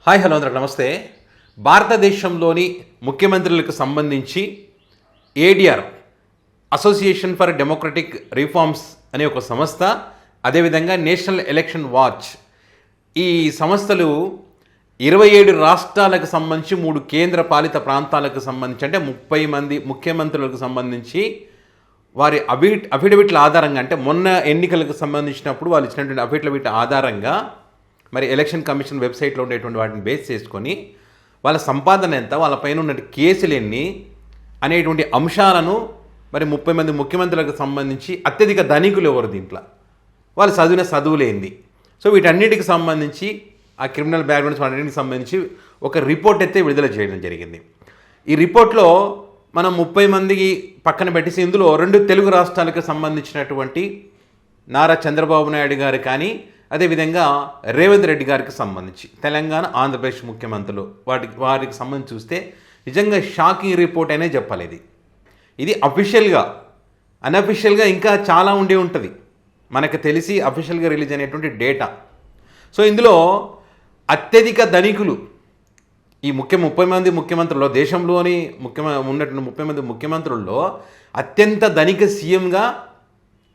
Hi hello అందరూ నమస్తే. భారతదేశంలోని ముఖ్యమంత్రులకు సంబంధించి ADR association for democratic reforms అనే ఒక సంస్థ, అదేవిధంగా నేషనల్ ఎలక్షన్ వాచ్, ఈ సంస్థలు 27 రాష్ట్రాలకు సంబంధించి 3 కేంద్ర పాలిత ప్రాంతాలకు సంబంధించి అంటే 30 మంది ముఖ్యమంత్రులకు సంబంధించి వారి అఫిడవిట్ల ఆధారంగా, అంటే మొన్న ఎన్నికలకు సంబంధించినప్పుడు వాళ్ళు ఇచ్చినటువంటి అఫిడవిట్ ఆధారంగా మరి ఎలక్షన్ కమిషన్ వెబ్సైట్లో ఉండేటువంటి వాటిని బేస్ చేసుకొని వాళ్ళ సంపాదన ఎంత, వాళ్ళపైన ఉన్న కేసులు ఎన్ని అనేటువంటి అంశాలను మరి 30 మంది ముఖ్యమంత్రులకు సంబంధించి అత్యధిక ధనికులు ఎవరు, దీంట్లో వాళ్ళు చదివిన చదువులేంది, సో వీటన్నిటికి సంబంధించి ఆ క్రిమినల్ బ్యాక్గ్రౌండ్స్ అన్నింటికి సంబంధించి ఒక రిపోర్ట్ అయితే విడుదల చేయడం జరిగింది. ఈ రిపోర్ట్లో మనం 30 మందికి పక్కన పెట్టేసి ఇందులో 2 తెలుగు రాష్ట్రాలకు సంబంధించినటువంటి నారా చంద్రబాబు నాయుడు గారు కానీ, అదేవిధంగా రేవంత్ రెడ్డి గారికి సంబంధించి తెలంగాణ ఆంధ్రప్రదేశ్ ముఖ్యమంత్రులు వారికి సంబంధించి చూస్తే నిజంగా షాకింగ్ రిపోర్ట్ అనే చెప్పాలి. ఇది అఫీషియల్గా, అన్అఫీషియల్గా ఇంకా చాలా ఉండి ఉంటుంది, మనకు తెలిసి అఫీషియల్గా రిలీజ్ అయినటువంటి డేటా. సో ఇందులో అత్యధిక ధనికులు ఈ 30 మంది ముఖ్యమంత్రుల్లో, దేశంలోని ఉన్నటువంటి 30 మంది ముఖ్యమంత్రుల్లో అత్యంత ధనిక సీఎంగా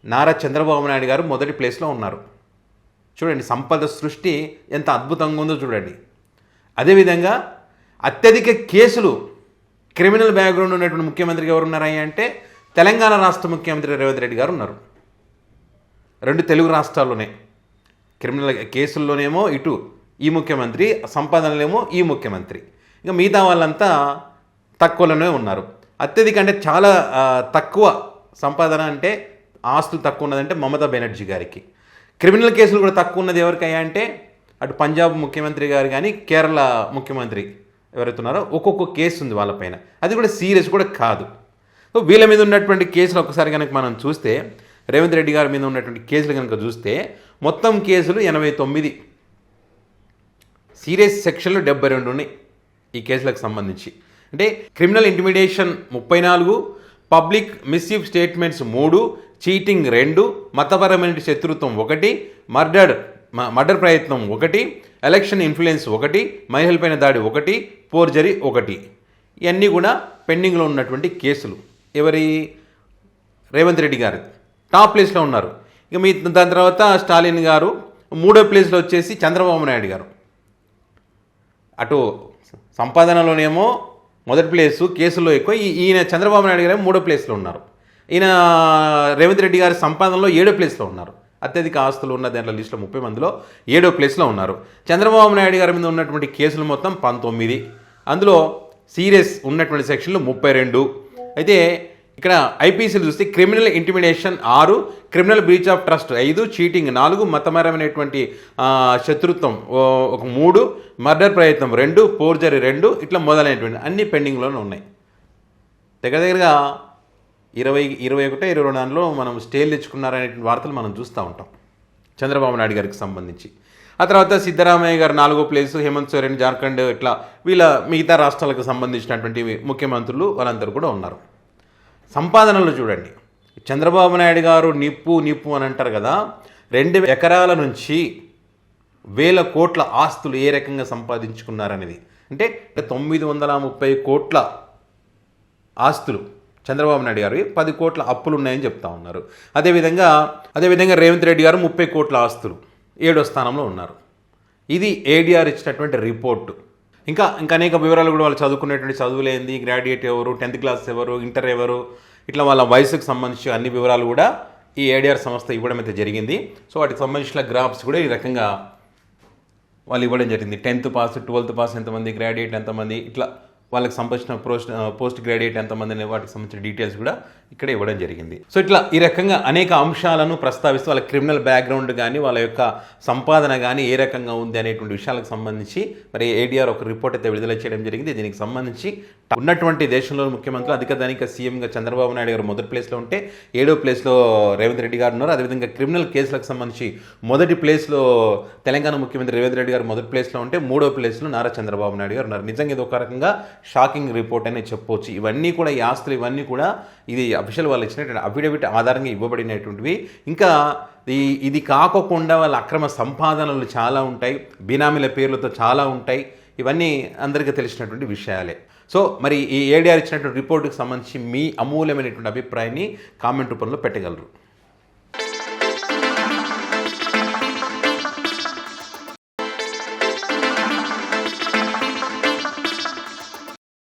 నారా చంద్రబాబు నాయుడు గారు మొదటి ప్లేస్లో ఉన్నారు. చూడండి, సంపద సృష్టి ఎంత అద్భుతంగా ఉందో చూడండి. అదేవిధంగా అత్యధిక కేసులు, క్రిమినల్ బ్యాక్గ్రౌండ్ ఉన్నటువంటి ముఖ్యమంత్రికి ఎవరు ఉన్నారయ్యా అంటే తెలంగాణ రాష్ట్ర ముఖ్యమంత్రి రేవంత్ రెడ్డి గారు ఉన్నారు. 2 తెలుగు రాష్ట్రాల్లోనే క్రిమినల్ కేసుల్లోనేమో ఇటు ఈ ముఖ్యమంత్రి, సంపాదనలేమో ఈ ముఖ్యమంత్రి, ఇంకా మిగతా వాళ్ళంతా తక్కువలోనే ఉన్నారు. అత్యధిక అంటే చాలా తక్కువ సంపాదన, అంటే ఆస్తులు తక్కువ ఉన్నదంటే మమతా బెనర్జీ గారికి. క్రిమినల్ కేసులు కూడా తక్కువ ఉన్నది ఎవరికయ్యా అంటే అటు పంజాబ్ ముఖ్యమంత్రి గారు కానీ, కేరళ ముఖ్యమంత్రి ఎవరైతే ఉన్నారో ఒక్కొక్క కేసు ఉంది వాళ్ళపైన, అది కూడా సీరియస్ కూడా కాదు. సో వీళ్ళ మీద ఉన్నటువంటి కేసులు ఒకసారి కనుక మనం చూస్తే, రేవంత్ రెడ్డి గారి మీద ఉన్నటువంటి కేసులు కనుక చూస్తే మొత్తం కేసులు 89, సీరియస్ సెక్షన్లు 72 ఉన్నాయి ఈ కేసులకు సంబంధించి. అంటే criminal intimidation 34, public mischief statements 3, cheating 2, మతపరమైన శత్రుత్వం 1, మర్డర్ ప్రయత్నం 1, ఎలక్షన్ ఇన్ఫ్లుయెన్స్ 1, మహిళలపైన దాడి 1, ఫోర్జరీ 1. ఇవన్నీ కూడా పెండింగ్లో ఉన్నటువంటి కేసులు. ఎవరి? రేవంత్ రెడ్డి గారు టాప్ ప్లేస్లో ఉన్నారు. ఇక దాని తర్వాత స్టాలిన్ గారు, 3వ ప్లేస్లో వచ్చేసి చంద్రబాబు నాయుడు గారు. అటు సంపాదనలోనేమో మొదటి ప్లేసు, కేసుల్లో ఎక్కువ. ఈయన చంద్రబాబు నాయుడు గారు 3వ ప్లేస్లో ఉన్నారు. ఈయన రేవంత్ రెడ్డి గారి సంపాదనలో 7వ ప్లేస్లో ఉన్నారు. అత్యధిక ఆస్తులు ఉన్న దాంట్లో లిస్టులో 30 మందిలో 7వ ప్లేస్లో ఉన్నారు. చంద్రబాబు నాయుడు గారి మీద ఉన్నటువంటి కేసులు మొత్తం 19, అందులో సీరియస్ ఉన్నటువంటి సెక్షన్లు 32. అయితే ఇక్కడ ఐపీసీలు చూస్తే criminal intimidation 6, criminal breach of trust 5, cheating 4, మతపరమైనటువంటి శత్రుత్వం 3, మర్డర్ ప్రయత్నం 2, ఫోర్జరీ 2, ఇట్లా మొదలైనటువంటి అన్ని పెండింగ్లోనే ఉన్నాయి. దగ్గరగా 21, 22 దానిలో మనం స్టేలు తెచ్చుకున్నారనేటువంటి వార్తలు మనం చూస్తూ ఉంటాం చంద్రబాబు నాయుడు గారికి సంబంధించి. ఆ తర్వాత సిద్ధరామయ్య గారు 4వ ప్లేసు, హేమంత్ సోరెన్ జార్ఖండ్, ఇట్లా వీళ్ళ మిగతా రాష్ట్రాలకు సంబంధించినటువంటి ముఖ్యమంత్రులు వాళ్ళందరూ కూడా ఉన్నారు. సంపాదనలు చూడండి, చంద్రబాబు నాయుడు గారు నిప్పు అని అంటారు కదా, 2 ఎకరాల నుంచి 1000 కోట్ల ఆస్తులు ఏ రకంగా సంపాదించుకున్నారనేది. అంటే 930 కోట్ల ఆస్తులు చంద్రబాబు నాయుడు గారు, 10 కోట్ల అప్పులు ఉన్నాయని చెప్తా ఉన్నారు. అదేవిధంగా రేవంత్ రెడ్డి గారు 30 కోట్ల ఆస్తులు, 7వ స్థానంలో ఉన్నారు. ఇది ఏడిఆర్ ఇచ్చినటువంటి రిపోర్టు. ఇంకా అనేక వివరాలు కూడా వాళ్ళు చదువుకునేటువంటి చదువులేంది, గ్రాడ్యుయేట్ ఎవరు, 10th క్లాస్ ఎవరు, ఇంటర్ ఎవరు, ఇట్లా వాళ్ళ వయసుకు సంబంధించి అన్ని వివరాలు కూడా ఈ ఏడిఆర్ సంస్థ ఇవ్వడం అయితే జరిగింది. సో వాటికి సంబంధించిన గ్రాఫ్స్ కూడా ఈ రకంగా వాళ్ళు ఇవ్వడం జరిగింది. 10th పాస్, 12th పాస్ ఎంతమంది, గ్రాడ్యుయేట్ ఎంతమంది, ఇట్లా వాళ్ళకి సంబంధించిన పోస్ట్ గ్రాడ్యుయేట్ ఎంతమంది అనే వాటికి సంబంధించిన డీటెయిల్స్ కూడా ఇక్కడ ఇవ్వడం జరిగింది. సో ఇట్లా ఈ రకంగా అనేక అంశాలను ప్రస్తావిస్తూ వాళ్ళ క్రిమినల్ బ్యాక్గ్రౌండ్ కానీ, వాళ్ళ యొక్క సంపాదన కానీ ఏ రకంగా ఉంది అనేటువంటి విషయాలకు సంబంధించి మరి ఏడిఆర్ ఒక రిపోర్ట్ అయితే విడుదల చేయడం జరిగింది. దీనికి సంబంధించి ఉన్నటువంటి దేశంలోని ముఖ్యమంత్రులు అధిక ధనిక సీఎంగా చంద్రబాబు నాయుడు గారు మొదటి ప్లేస్లో ఉంటే 7వ ప్లేస్లో రేవంత్ రెడ్డి గారు ఉన్నారు. అదేవిధంగా క్రిమినల్ కేసులకు సంబంధించి మొదటి ప్లేస్లో తెలంగాణ ముఖ్యమంత్రి రేవంత్ రెడ్డి గారు మొదటి ప్లేస్లో ఉంటే 3వ ప్లేస్లో నారా చంద్రబాబు నాయుడు గారు ఉన్నారు. నిజంగా ఇది ఒక రకంగా షాకింగ్ రిపోర్ట్ అనే చెప్పవచ్చు. ఇవన్నీ కూడా ఈ ఆస్తులు ఇవన్నీ కూడా ఇది అఫీషియల్ వాళ్ళు ఇచ్చినటువంటి అఫిడవిట్ ఆధారంగా ఇవ్వబడినటువంటివి. ఇంకా ఇది కాకుండా వాళ్ళ అక్రమ సంపాదనలు చాలా ఉంటాయి, బినామీల పేర్లతో చాలా ఉంటాయి. ఇవన్నీ అందరికీ తెలిసినటువంటి విషయాలే. సో మరి ఈ ఏడీఆర్ ఇచ్చినటువంటి రిపోర్టుకు సంబంధించి మీ అమూల్యమైనటువంటి అభిప్రాయాన్ని కామెంట్ రూపంలో పెట్టగలరు.